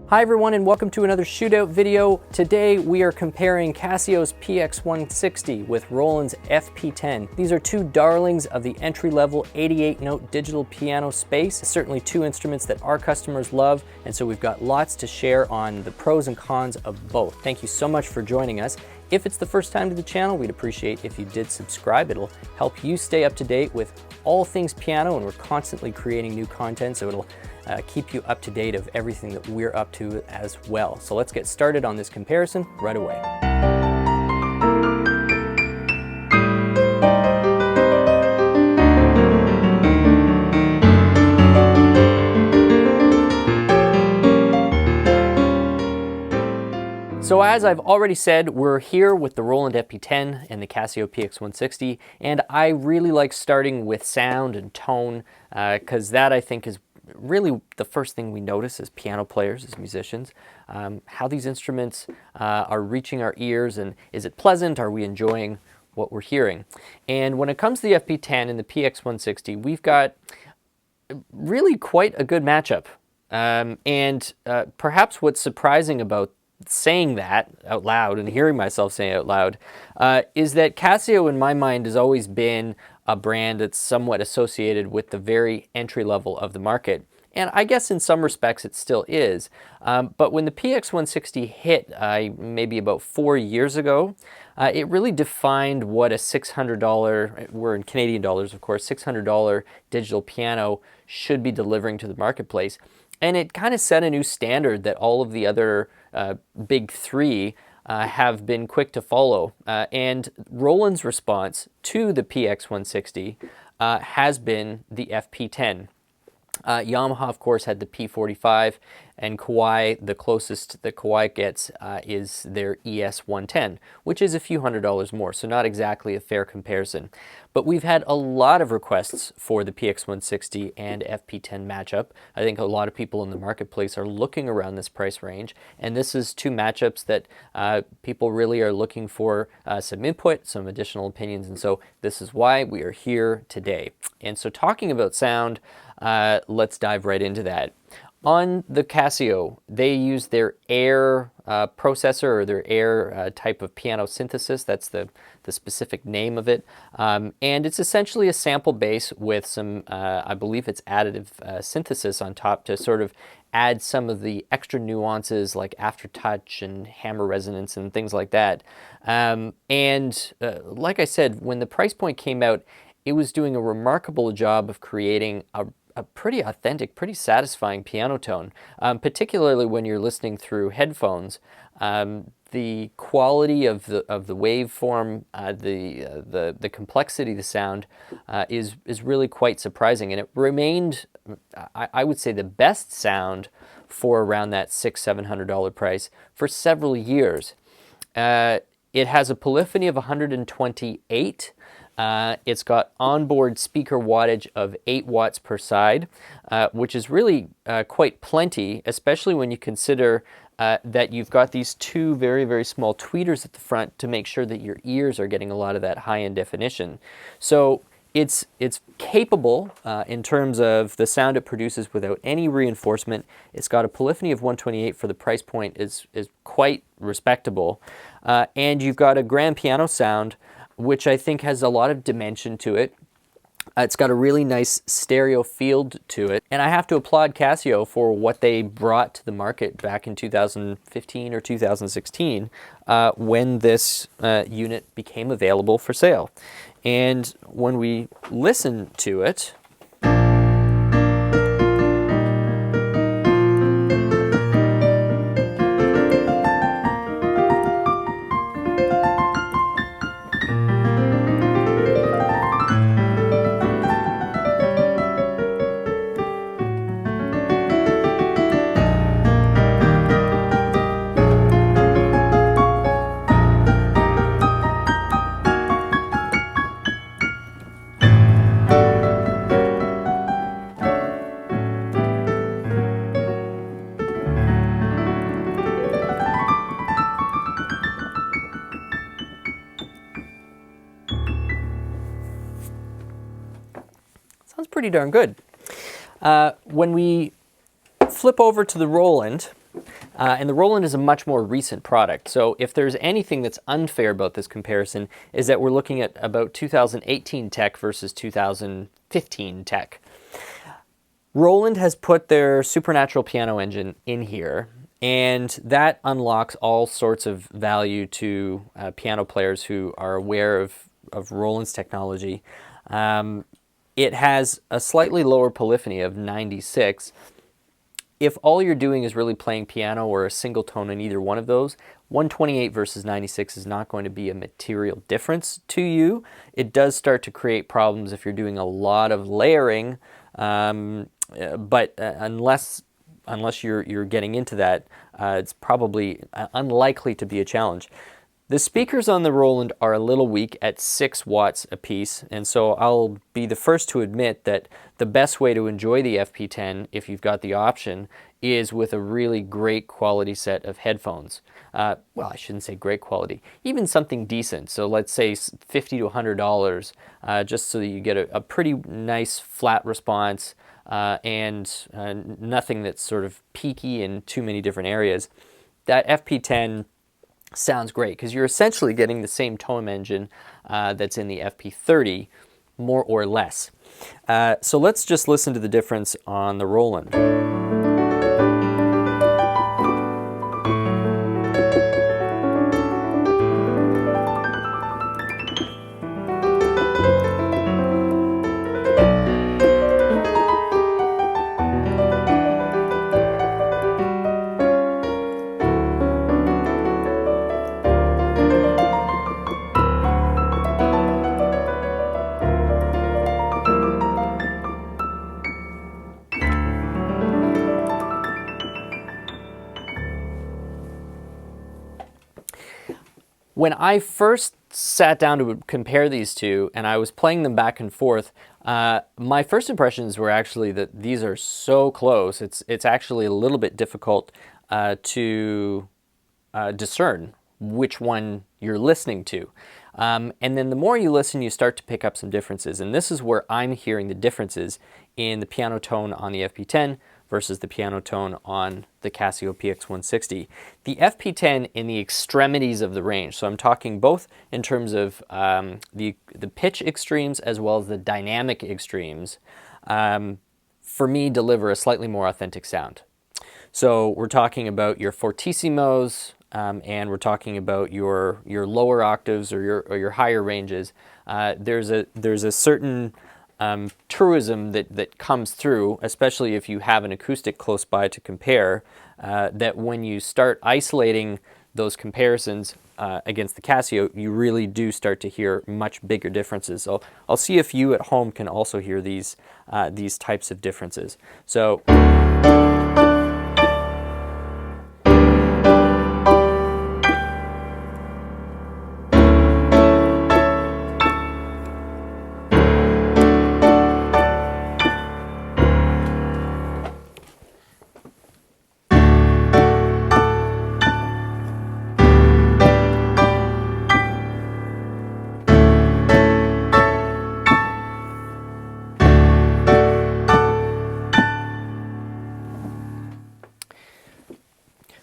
Hi everyone and welcome to another shootout video. Today we are comparing Casio's PX160 with Roland's FP10. These are two darlings of the entry-level 88-note digital piano space. Certainly two instruments that our customers love, and so we've got lots to share on the pros and cons of both. Thank you so much for joining us. If it's the first time to the channel, we'd appreciate if you did subscribe. It'll help you stay up to date with all things piano, and we're constantly creating new content, so it'll keep you up to date of everything that we're up to as well. So let's get started on this comparison right away. So as I've already said, we're here with the Roland FP10 and the Casio PX160, and I really like starting with sound and tone because that I think is really the first thing we notice as piano players, as musicians, how these instruments are reaching our ears, and is it pleasant? Are we enjoying what we're hearing? And when it comes to the FP10 and the PX160, we've got really quite a good matchup. And perhaps what's surprising about saying that out loud and hearing myself say it out loud is that Casio in my mind has always been a brand that's somewhat associated with the very entry level of the market. And I guess in some respects it still is. But when the PX160 hit maybe about 4 years ago, it really defined what a $600, we're in Canadian dollars of course, $600 digital piano should be delivering to the marketplace. And it kind of set a new standard that all of the other big three have been quick to follow. And Roland's response to the PX160 has been the FP10. Yamaha, of course, had the P45, and Kawai, the closest that Kawai gets is their ES110, which is a few $100s more, so not exactly a fair comparison. But we've had a lot of requests for the PX160 and FP10 matchup. I think a lot of people in the marketplace are looking around this price range, and this is two matchups that people really are looking for some input, some additional opinions, and so this is why we are here today. And so talking about sound, let's dive right into that. On the Casio, they use their Air processor, or their Air type of piano synthesis. That's the specific name of it. And it's essentially a sample bass with some, I believe it's additive synthesis on top to sort of add some of the extra nuances like aftertouch and hammer resonance and things like that. Like I said, when the price point came out, it was doing a remarkable job of creating a pretty authentic, pretty satisfying piano tone, particularly when you're listening through headphones. The quality of the waveform, the complexity of the sound is really quite surprising, and it remained, I would say, the best sound for around that $600-700 price for several years. It has a polyphony of 128. It's got onboard speaker wattage of 8 watts per side, which is really quite plenty, especially when you consider that you've got these two very, very small tweeters at the front to make sure that your ears are getting a lot of that high-end definition. So it's capable in terms of the sound it produces without any reinforcement. It's got a polyphony of 128 for the price point is quite respectable. And you've got a grand piano sound, which I think has a lot of dimension to it. It's got a really nice stereo field to it. And I have to applaud Casio for what they brought to the market back in 2015 or 2016 when this unit became available for sale. And when we listen to it, sounds pretty darn good. When we flip over to the Roland, And the Roland is a much more recent product. So if there's anything that's unfair about this comparison, is that we're looking at about 2018 tech versus 2015 tech. Roland has put their supernatural piano engine in here, and that unlocks all sorts of value to piano players who are aware of Roland's technology. It has a slightly lower polyphony of 96. If all you're doing is really playing piano or a single tone in either one of those, 128 versus 96 is not going to be a material difference to you. It does start to create problems if you're doing a lot of layering, but unless you're getting into that, it's probably unlikely to be a challenge. The speakers on the Roland are a little weak at 6 watts apiece, and so I'll be the first to admit that the best way to enjoy the FP10, if you've got the option, is with a really great quality set of headphones. Well, I shouldn't say great quality, even something decent. So let's say $50 to $100, just so that you get a pretty nice flat response and nothing that's sort of peaky in too many different areas. That FP10 sounds great because you're essentially getting the same tone engine that's in the FP30, more or less. So let's just listen to the difference on the Roland. When I first sat down to compare these two and I was playing them back and forth, my first impressions were actually that these are so close. It's actually a little bit difficult to discern which one you're listening to. And then the more you listen, you start to pick up some differences. And this is where I'm hearing the differences in the piano tone on the FP10 versus the piano tone on the Casio PX160. The FP10 in the extremities of the range, so I'm talking both in terms of the pitch extremes as well as the dynamic extremes, for me deliver a slightly more authentic sound. So we're talking about your fortissimos, and we're talking about your lower octaves or your higher ranges. There's a certain truism that comes through, especially if you have an acoustic close by to compare, that when you start isolating those comparisons against the Casio, you really do start to hear much bigger differences. So I'll see if you at home can also hear these types of differences. So.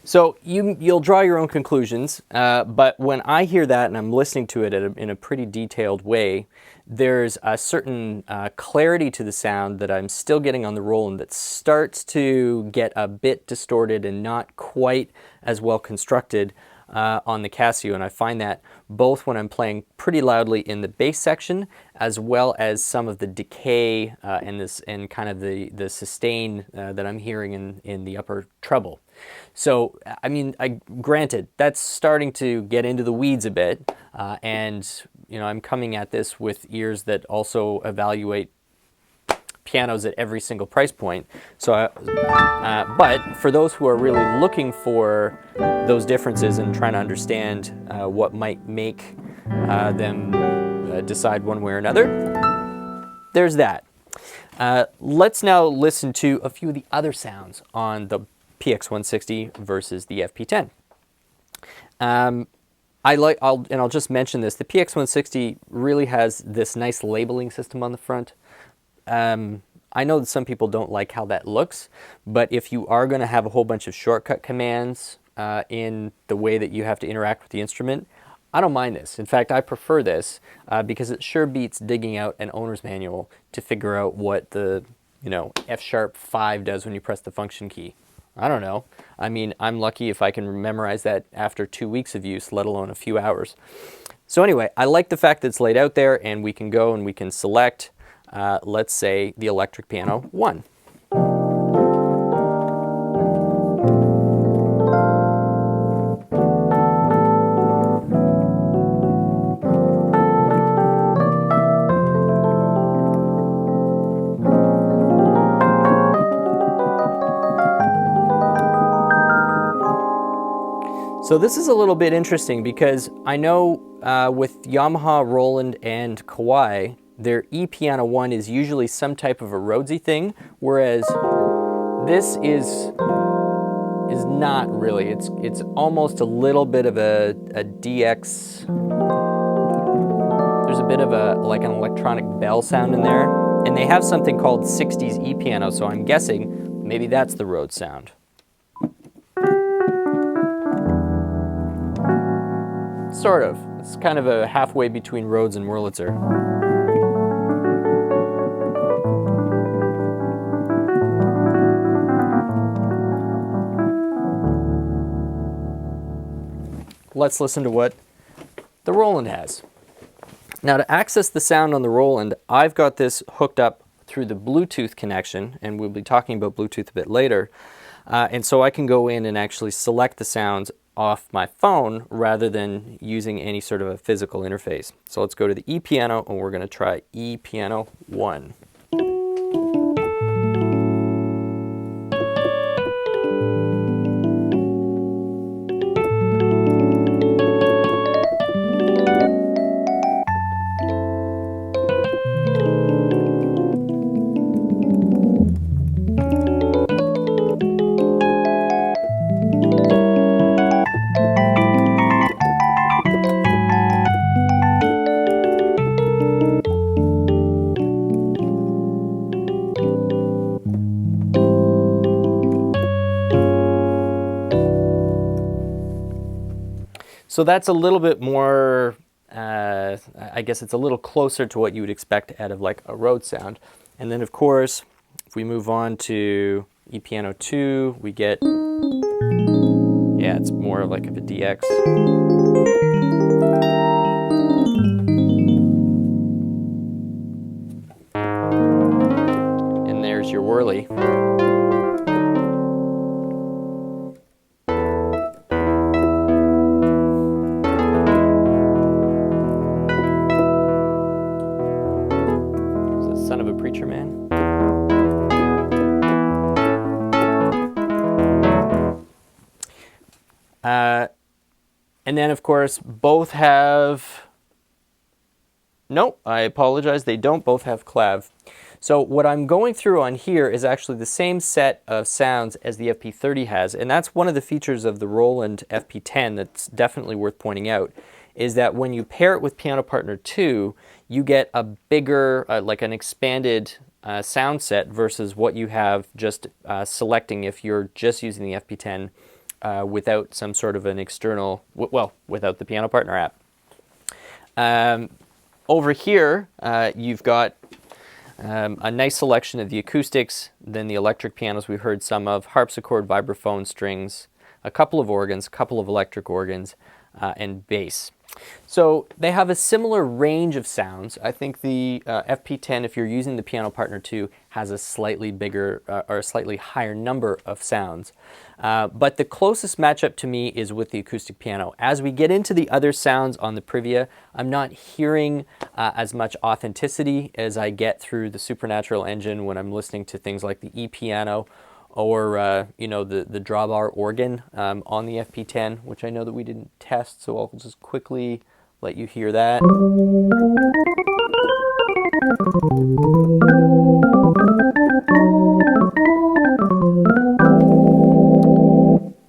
So you'll draw your own conclusions, but when I hear that and I'm listening to it in a pretty detailed way, there's a certain clarity to the sound that I'm still getting on the Roland that starts to get a bit distorted and not quite as well constructed on the Casio, and I find that both when I'm playing pretty loudly in the bass section as well as some of the decay and kind of the sustain that I'm hearing in the upper treble. So, I mean, granted, that's starting to get into the weeds a bit, and you know, I'm coming at this with ears that also evaluate pianos at every single price point. So, but for those who are really looking for those differences and trying to understand what might make them decide one way or another, there's that. Let's now listen to a few of the other sounds on the PX160 versus the FP10. I'll just mention this. The I know that some people don't like how that looks, but if you are going to have a whole bunch of shortcut commands in the way that you have to interact with the instrument, I don't mind this. In fact, I prefer this because it sure beats digging out an owner's manual to figure out what the, F#5 does when you press the function key. I don't know. I mean, I'm lucky if I can memorize that after 2 weeks of use, let alone a few hours. So anyway, I like the fact that it's laid out there and we can go and we can select, let's say, the electric piano 1. So this is a little bit interesting because I know with Yamaha, Roland, and Kawai, their E-Piano 1 is usually some type of a Rhodesy thing, whereas this is not really. It's almost a little bit of a DX. There's a bit of like an electronic bell sound in there, and they have something called 60s E-Piano, so I'm guessing maybe that's the Rhodes sound. Sort of. It's kind of a halfway between Rhodes and Wurlitzer. Let's listen to what the Roland has. Now, to access the sound on the Roland, I've got this hooked up through the Bluetooth connection, and we'll be talking about Bluetooth a bit later. And so I can go in and actually select the sounds off my phone rather than using any sort of a physical interface. So let's go to the E-Piano and we're going to try E-Piano 1. So that's a little bit more, I guess it's a little closer to what you would expect out of like a Rhodes sound. And then of course, if we move on to E-Piano 2, we get, yeah, it's more like of a DX. And there's your whirly. Son of a preacher man. And then of course both have, nope, I apologize, they don't both have clav. So what I'm going through on here is actually the same set of sounds as the FP30 has, and that's one of the features of the Roland FP10 that's definitely worth pointing out, is that when you pair it with Piano Partner 2, you get a bigger, like an expanded sound set versus what you have just selecting if you're just using the FP10 without some sort of an external, well, without the Piano Partner app. Over here, you've got a nice selection of the acoustics, then the electric pianos we heard some of, harpsichord, vibraphone, strings, a couple of organs, a couple of electric organs, and bass. So they have a similar range of sounds. I think the FP10, if you're using the Piano Partner 2, has a slightly bigger or a slightly higher number of sounds. But the closest matchup to me is with the acoustic piano. As we get into the other sounds on the Privia, I'm not hearing as much authenticity as I get through the Supernatural engine when I'm listening to things like the E-Piano or you know, the drawbar organ on the FP10, which I know that we didn't test, so I'll just quickly let you hear that.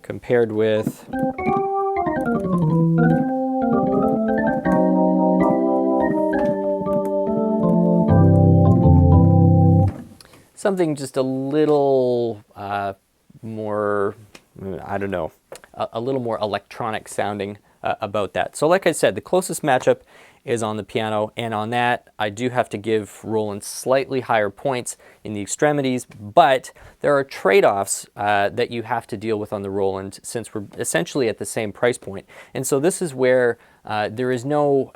Compared with something just a little more, I don't know, a little more electronic sounding about that. So like I said, the closest matchup is on the piano, and on that I do have to give Roland slightly higher points in the extremities, but there are trade-offs that you have to deal with on the Roland since we're essentially at the same price point. And so this is where there is no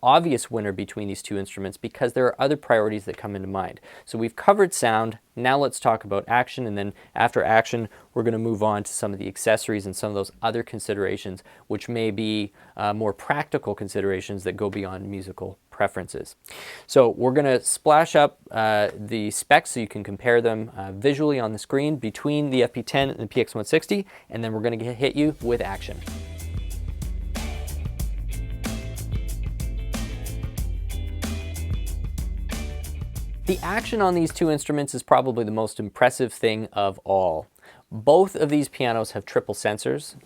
obvious winner between these two instruments because there are other priorities that come into mind. So we've covered sound, now let's talk about action, and then after action we're going to move on to some of the accessories and some of those other considerations which may be more practical considerations that go beyond musical preferences. So we're going to splash up the specs so you can compare them visually on the screen between the FP10 and the PX160, and then we're going to hit you with action. The action on these two instruments is probably the most impressive thing of all. Both of these pianos have triple sensors.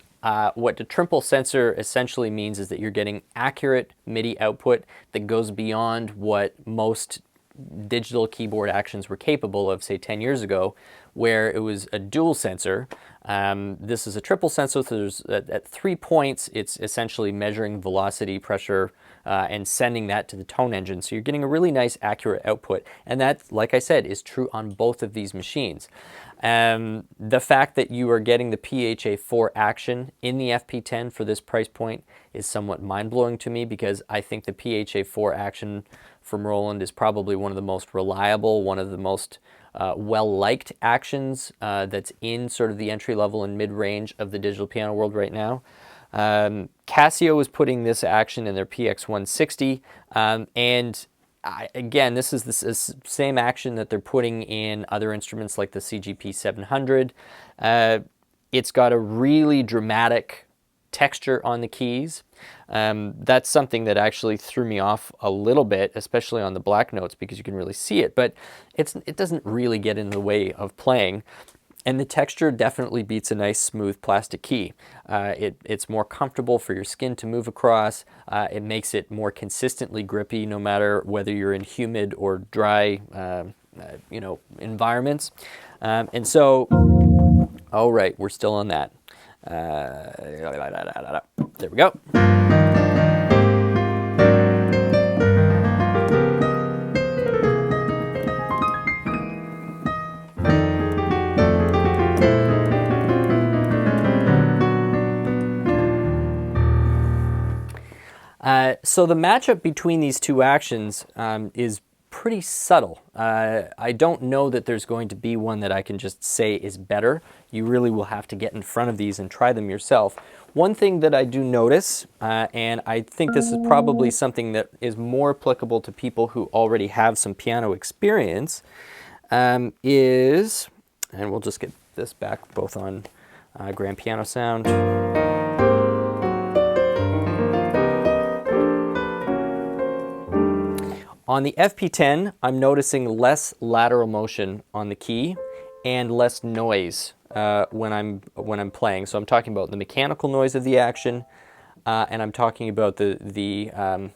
What the triple sensor essentially means is that you're getting accurate MIDI output that goes beyond what most digital keyboard actions were capable of, say 10 years ago, where it was a dual sensor. This is a triple sensor, so there's at 3 points it's essentially measuring velocity, pressure, and sending that to the tone engine. So you're getting a really nice accurate output, and that, like I said, is true on both of these machines. The fact that you are getting the PHA-4 action in the FP10 for this price point is somewhat mind-blowing to me, because I think the PHA-4 action from Roland is probably one of the most reliable, one of the most well-liked actions that's in sort of the entry-level and mid-range of the digital piano world right now. Casio is putting this action in their PX-160, and again, this is the same action that they're putting in other instruments like the CGP700. It's got a really dramatic texture on the keys. That's something that actually threw me off a little bit, especially on the black notes, because you can really see it, but it doesn't really get in the way of playing. And the texture definitely beats a nice smooth plastic key. It's more comfortable for your skin to move across. It makes it more consistently grippy no matter whether you're in humid or dry environments. And so, all right, we're still on that. There we go. So the matchup between these two actions is pretty subtle. I don't know that there's going to be one that I can just say is better. You really will have to get in front of these and try them yourself. One thing that I do notice, and I think this is probably something that is more applicable to people who already have some piano experience, is, and we'll just get this back both on Grand Piano Sound. On the FP10, I'm noticing less lateral motion on the key and less noise when I'm playing. So I'm talking about the mechanical noise of the action, and I'm talking about the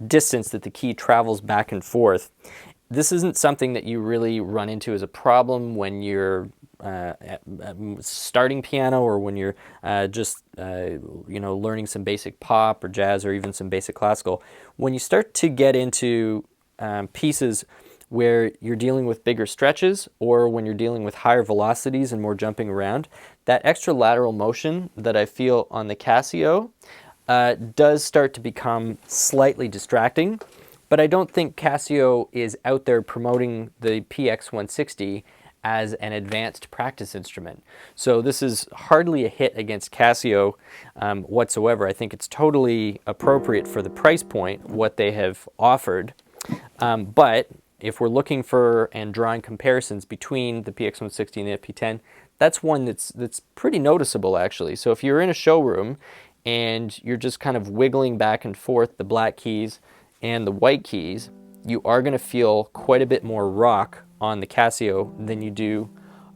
distance that the key travels back and forth. This isn't something that you really run into as a problem when you're starting piano, or when you're just learning some basic pop or jazz or even some basic classical. When you start to get into pieces where you're dealing with bigger stretches, or when you're dealing with higher velocities and more jumping around, that extra lateral motion that I feel on the Casio does start to become slightly distracting. But I don't think Casio is out there promoting the PX160 as an advanced practice instrument. So this is hardly a hit against Casio whatsoever. I think it's totally appropriate for the price point, what they have offered. But if we're looking for and drawing comparisons between the PX160 and the FP10, that's one that's pretty noticeable actually. So if you're in a showroom and you're just kind of wiggling back and forth the black keys and the white keys, you are going to feel quite a bit more rock on the Casio than you do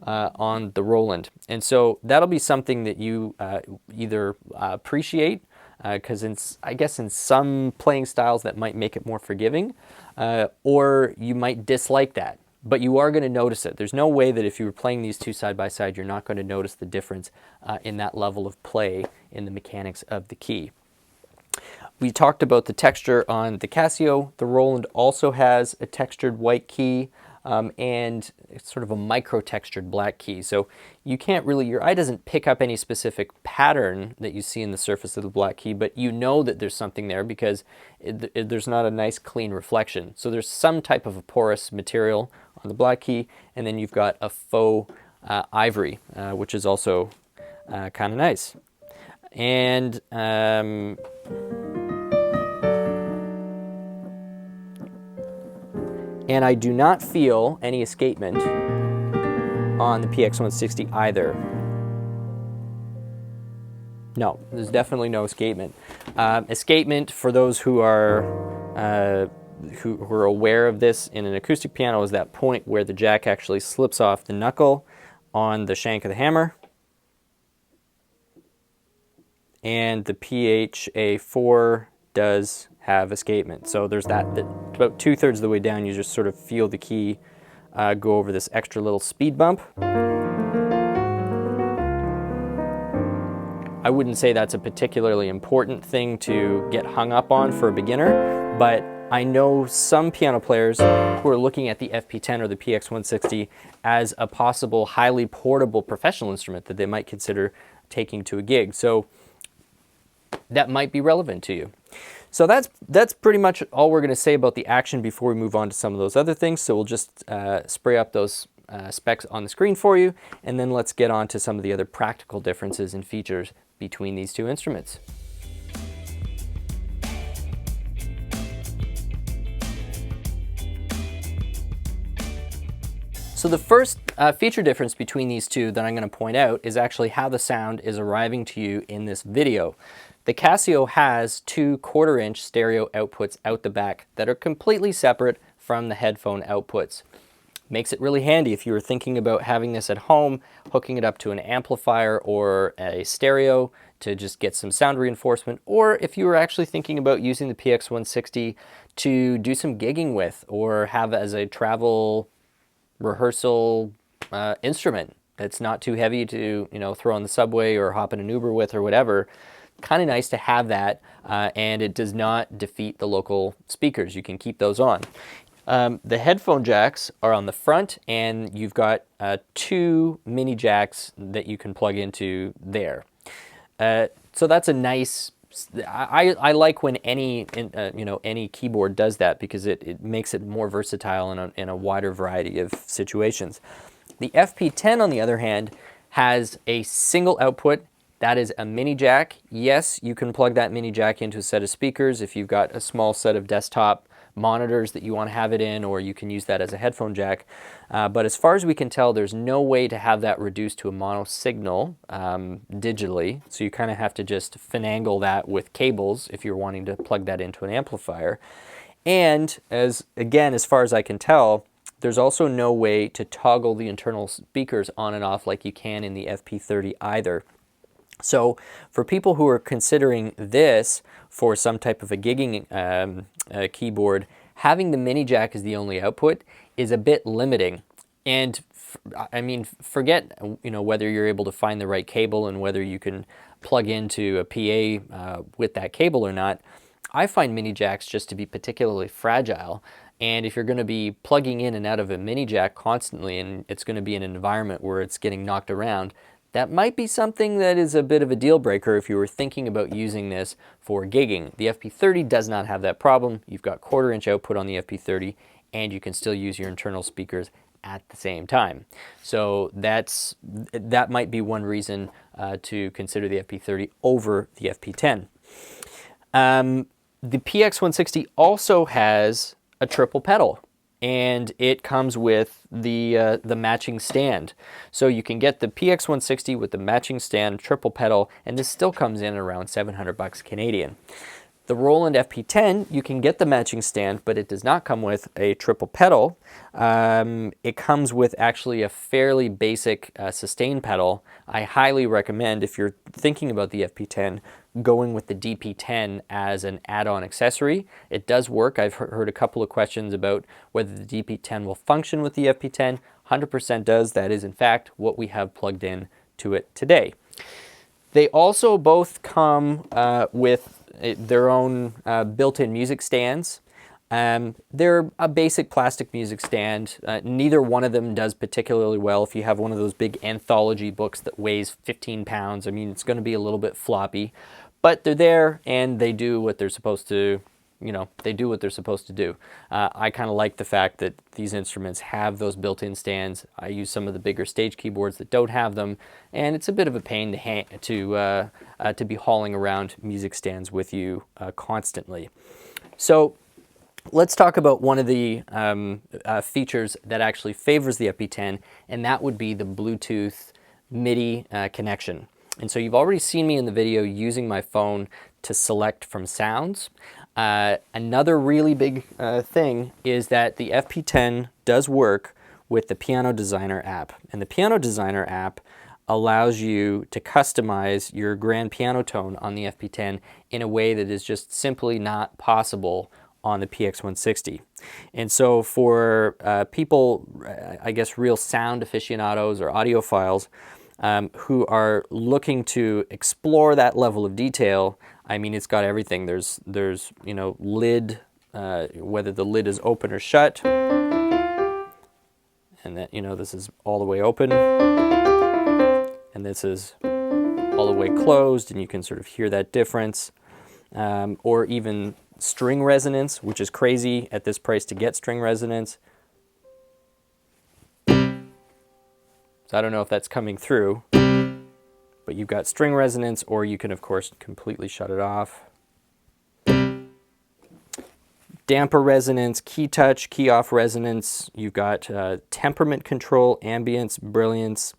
on the Roland. And so that'll be something that you either appreciate, because I guess in some playing styles that might make it more forgiving, or you might dislike that. but you are going to notice it. There's no way that if you were playing these two side by side, you're not going to notice the difference in that level of play in the mechanics of the key. We talked about the texture on the Casio. The Roland also has a textured white key and it's sort of a micro-textured black key. So you can't really, your eye doesn't pick up any specific pattern that you see in the surface of the black key, but you know that there's something there because there's not a nice clean reflection. So there's some type of a porous material on the black key, and then you've got a faux ivory, which is also kind of nice. And I do not feel any escapement on the PX160 either. No, there's definitely no escapement. Escapement, for those who are aware of this in an acoustic piano, is that point where the jack actually slips off the knuckle on the shank of the hammer. And the PHA4 does have escapement. So there's that about 2/3 of the way down, you just sort of feel the key go over this extra little speed bump. I wouldn't say that's a particularly important thing to get hung up on for a beginner, but I know some piano players who are looking at the FP10 or the PX160 as a possible highly portable professional instrument that they might consider taking to a gig. So that might be relevant to you. So that's pretty much all we're going to say about the action before we move on to some of those other things. So we'll just spray up those specs on the screen for you, and then let's get on to some of the other practical differences and features between these two instruments. So the first feature difference between these two that I'm going to point out is actually how the sound is arriving to you in this video. The Casio has 2 1/4-inch stereo outputs out the back that are completely separate from the headphone outputs. Makes it really handy if you were thinking about having this at home, hooking it up to an amplifier or a stereo to just get some sound reinforcement, or if you were actually thinking about using the PX160 to do some gigging with or have as a travel rehearsal instrument that's not too heavy to, you know, throw on the subway or hop in an Uber with or whatever. Kind of nice to have that, and it does not defeat the local speakers. You can keep those on. The headphone jacks are on the front, and you've got 2 mini jacks that you can plug into there. So that's a nice. I like when any any keyboard does that, because it makes it more versatile in a wider variety of situations. The FP10, on the other hand, has a single output. That is a mini jack. Yes, you can plug that mini jack into a set of speakers if you've got a small set of desktop monitors that you want to have it in, or you can use that as a headphone jack. But as far as we can tell, there's no way to have that reduced to a mono signal digitally. So you kind of have to just finagle that with cables if you're wanting to plug that into an amplifier. And as far as I can tell, there's also no way to toggle the internal speakers on and off like you can in the FP30 either. So for people who are considering this for some type of a gigging keyboard, having the mini jack as the only output is a bit limiting. And I mean, forget whether you're able to find the right cable and whether you can plug into a PA with that cable or not. I find mini jacks just to be particularly fragile. And if you're going to be plugging in and out of a mini jack constantly, and it's going to be in an environment where it's getting knocked around, that might be something that is a bit of a deal breaker if you were thinking about using this for gigging. The FP30 does not have that problem. You've got 1/4-inch output on the FP30, and you can still use your internal speakers at the same time. So that might be one reason to consider the FP30 over the FP10. The PX160 also has a triple pedal, and it comes with the matching stand. So you can get the PX160 with the matching stand, triple pedal, and this still comes in around $700 Canadian. The Roland FP10, you can get the matching stand, but it does not come with a triple pedal. It comes with actually a fairly basic sustain pedal. I highly recommend, if you're thinking about the FP10, going with the DP10 as an add-on accessory. It does work. I've heard a couple of questions about whether the DP10 will function with the FP10. 100% does. That is, in fact, what we have plugged in to it today. They also both come with their own built-in music stands. They're a basic plastic music stand. Neither one of them does particularly well. If you have one of those big anthology books that weighs 15 pounds, I mean, it's going to be a little bit floppy. But they're there, and they do what they're supposed to, they do what they're supposed to do. I kind of like the fact that these instruments have those built-in stands. I use some of the bigger stage keyboards that don't have them, and it's a bit of a pain to be hauling around music stands with you constantly. So let's talk about one of the features that actually favors the FP10, and that would be the Bluetooth MIDI connection. And so you've already seen me in the video using my phone to select from sounds. Another really big thing is that the FP10 does work with the Piano Designer app. And the Piano Designer app allows you to customize your grand piano tone on the FP10 in a way that is just simply not possible on the PX160. And so for people, I guess real sound aficionados or audiophiles, who are looking to explore that level of detail, I mean, it's got everything. There's lid, whether the lid is open or shut, and that, this is all the way open, and this is all the way closed, and you can sort of hear that difference, or even string resonance, which is crazy at this price to get string resonance. So I don't know if that's coming through, but you've got string resonance, or you can, of course, completely shut it off. Damper resonance, key touch, key off resonance. You've got temperament control, ambience, brilliance.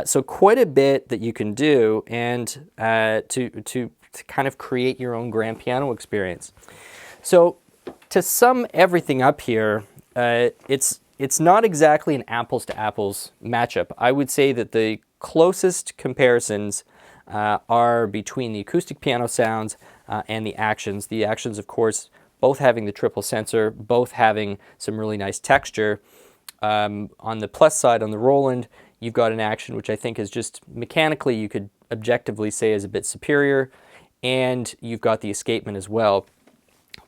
So quite a bit that you can do, and to kind of create your own grand piano experience. So to sum everything up here, it's not exactly an apples to apples matchup. I would say that the closest comparisons are between the acoustic piano sounds and the actions. The actions, of course, both having the triple sensor, both having some really nice texture. On the plus side, on the Roland, you've got an action which I think is just mechanically, you could objectively say is a bit superior, and you've got the escapement as well.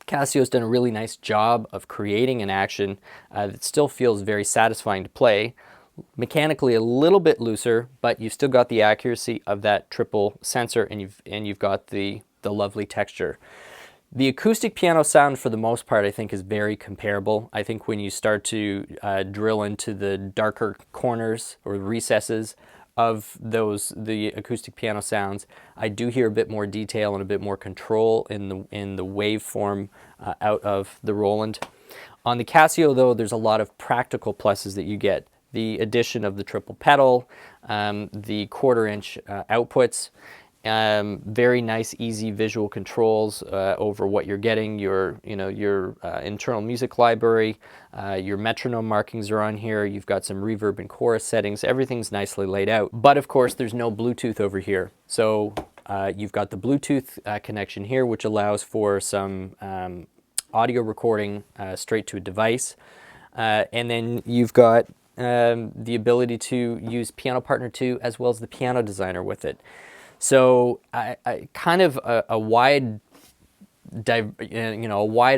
Casio's done a really nice job of creating an action that still feels very satisfying to play. Mechanically a little bit looser, but you've still got the accuracy of that triple sensor, and you've got the lovely texture. The acoustic piano sound, for the most part, I think is very comparable. I think when you start to drill into the darker corners or recesses of the acoustic piano sounds, I do hear a bit more detail and a bit more control in the waveform out of the Roland. On the Casio, though, there's a lot of practical pluses that you get. The addition of the triple pedal, the 1/4-inch outputs, very nice, easy visual controls over what you're getting. Your internal music library, your metronome markings are on here. You've got some reverb and chorus settings. Everything's nicely laid out. But of course, there's no Bluetooth over here. So you've got the Bluetooth connection here, which allows for some audio recording straight to a device. And then you've got the ability to use Piano Partner 2 as well as the Piano Designer with it. So kind of a wide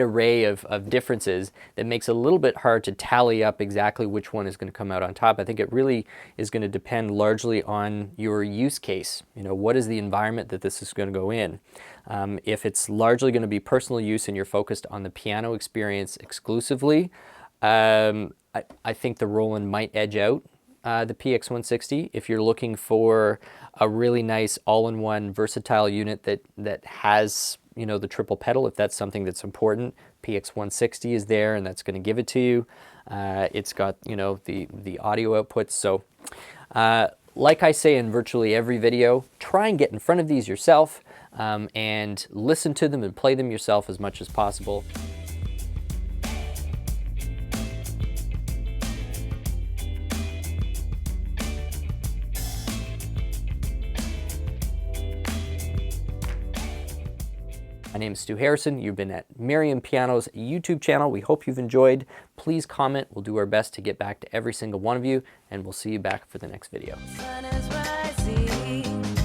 array of differences that makes it a little bit hard to tally up exactly which one is going to come out on top. I think it really is going to depend largely on your use case. What is the environment that this is going to go in? If it's largely going to be personal use and you're focused on the piano experience exclusively, I think the Roland might edge out the PX160. If you're looking for a really nice all-in-one versatile unit that has the triple pedal, if that's something that's important, PX160 is there, and that's going to give it to you. It's got the audio outputs. So like I say in virtually every video, try and get in front of these yourself. and listen to them and play them yourself as much as possible. My name is Stu Harrison. You've been at Merriam Pianos YouTube channel. We hope you've enjoyed. Please comment. We'll do our best to get back to every single one of you, and we'll see you back for the next video. Sun is rising.